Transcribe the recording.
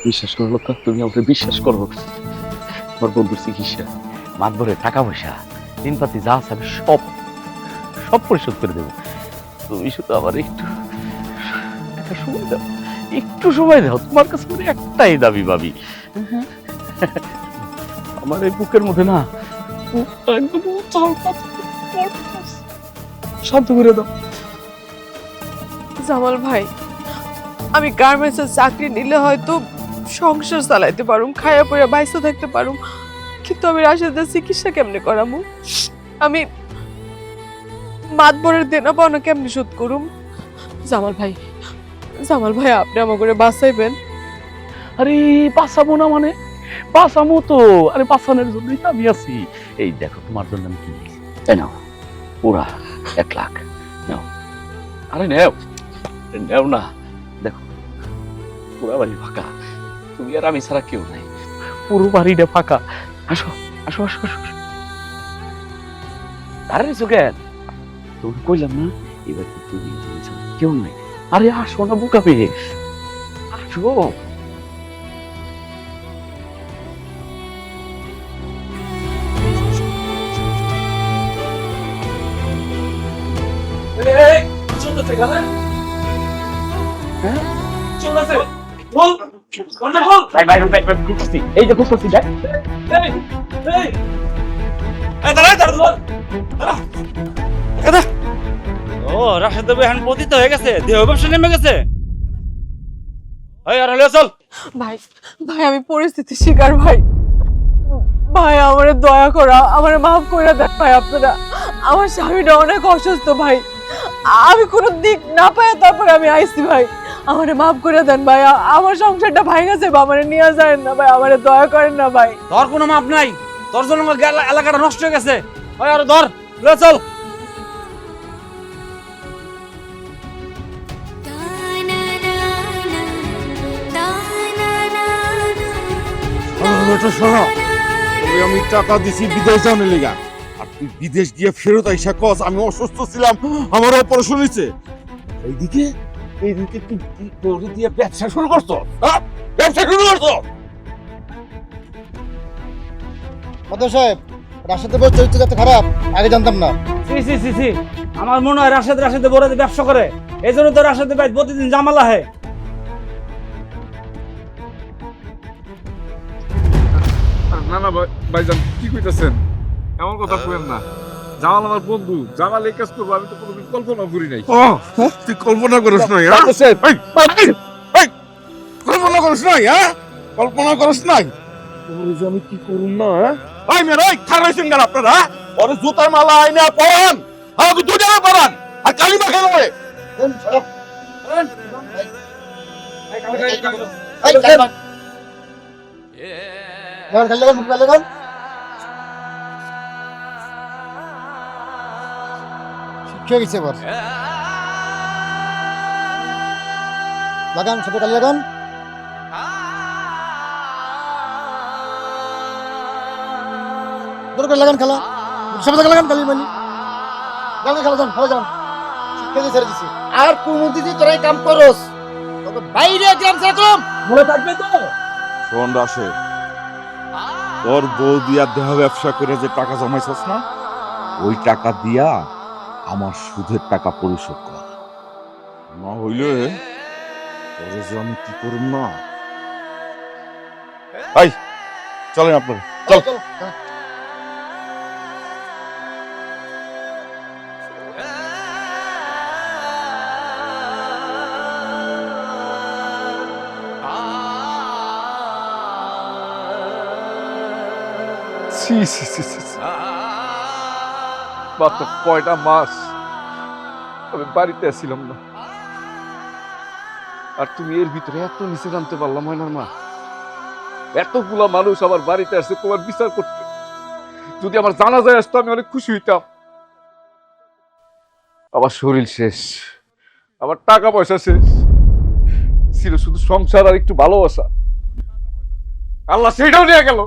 বিশ্বাস করো লতা, তুমি আমাকে বিশ্বাস করো। আমার বন্ধুর চিকিৎসা, মাতবরের টাকা পয়সা, দিনপাতি যা আছে আমি সব সব পরিশোধ করে দেবো। তুমি শুধু আমার একটু একটা সময় দাও, একটু সময় দাও। তোমার কাছে আমার একটাই দাবি ভাবি, আমার এই বুকের মধ্যে না বুকটা একদম উথাল পাথাল করতেছে। শান্ত করে দাও। জামাল ভাই, আমি গার্মেন্টসের চাকরি নিলে হয়তো সংসার চালাইতে পারুম, খায়া পড়ে বাইসে থাকতে পারুম, কিন্তু আমি রাশেদের চিকিৎসা কেমনে করামু? আমি মাতবরের দেনা পাওনা কেমনে শোধ করুম? জামাল ভাই, জামাল ভাই, আপনি আমার করে বাঁচাইবেন। আরে বাঁচাবো না মানে? বাঁচাবো তো, আরে বাঁচানোর জন্যই তো আমি আছি। এই দেখো তোমার জন্য আমি কি নিয়েছি, তাই নাও পুরা 1 লাখ নাও। আরে নেও, নেও না। দেখো পুরা বাড়ি ফাঁকা, তুমি আর আমি ছাড়া কেউ নাই, পুরো বাড়িটা ফাঁকা। আসো আসো আসো আসো। আরে সুগেন, তুমি কইলাম না এবার তুমি ছাড়া কেউ নাই। আরে আসো না বুকা পেয়ে, আসো। এই যে খুঁজতেছি, ও রাশেদ ভাই এখন পতিত হয়ে গেছে, দেহ ব্যবসা নেমে গেছে। এই আর হলে চল। ভাই, ভাই আমি পরিস্থিতি শিকার ভাই। ভাই আমারে দয়া করা, আমারে মাফ করে দেন ভাই আপনারা। আমার স্বামীটা অনেক অসুস্থ ভাই, আমি কোনো দিক না পাই তারপরে আমি আইছি ভাই। আমারে মাফ করে দেন ভাই, আমার সংসারটা ভাই গেছে, আমারে নিয়ে যায় না ভাই, আমারে দয়া করেন না ভাই। তোর কোনো মাপ নাই, তোর জন্য আমার এলাকাটা নষ্ট হয়ে গেছে। ওই আর ধর, লে চল। শোনো, তোরে আমি টাকা দিছি বিদেশ যাওয়ার লেগা, আর তুই বিদেশ গিয়ে ফেরত আইসা কস আমি অসুস্থ ছিলাম, আমার অপারেশন হয়েছে। এইদিকে তুই তোরে দিয়ে ব্যবসা শুরু করছো, হ্যাঁ? ব্যবসা শুরু করছো। মাধব সাহেব, রাশেদের বড় চরিত্র এত খারাপ আগে জানতাম না। সি সি সি সি, আমার মনে হয় রাশেদ বড় ব্যবসা করে, এই জন্য তো রাশেদ ভাই প্রতিদিন জামালা হয়। না না ভাইজান, কি কইতাছেন? এমন কথা কইেন না। জামাল আমার বন্ধু, জামাল এই কাজ করবো আমি তো কোনোদিন কল্পনা করি নাই। তুই কল্পনা করিস নাই? কল্পনা করিস নাই? হ্যাঁ, কল্পনা করিস নাই? আমি কি করুন না? ভাই মেয়ে ভাই খারাইছেন কেন আপনারা? ওরে জুতার মালা আইনা পরান, আমাকে দুজনে পরান, আর কালিমা খেয়ে নেবে। লাগান ছোট কালি লাগান। লাগান খেলা সব লাগান কালি মানি লাগান খেলা যান, খেলা যান। শিক্ষা দিয়ে ছেড়ে দিছি, আর কোন দিদি তোরা কাম করস তবে বাইরে গ্রাম ছেড়ে মনে থাকবে তো? শোন রাশেদ, তোর বউ দিয়া দেহ ব্যবসা করে যে টাকা জমাইছস না, ওই টাকা দিয়া আমার সুদের টাকা পরিশোধ কর, না হইলে তোরে যে আমি কি করুম না। এই চলেন আপনারা, চল। মাত্র কয়টা মাস আমি বাড়িতে আসছিলাম না, আর তুমি এর ভিতরে এত নিচে জানতে পারলাম ময়নার মা? এতগুলা মানুষ আমার বাড়িতে আসছে তোমার বিচার করতে। যদি আমার জানা যায় আসতো আমি অনেক খুশি হইতাম। আমার শরীর শেষ, আমার টাকা পয়সা শেষ, ছিল শুধু সংসার আর একটু ভালোবাসা। আল্লাহ সেইটাও নিয়ে গেল।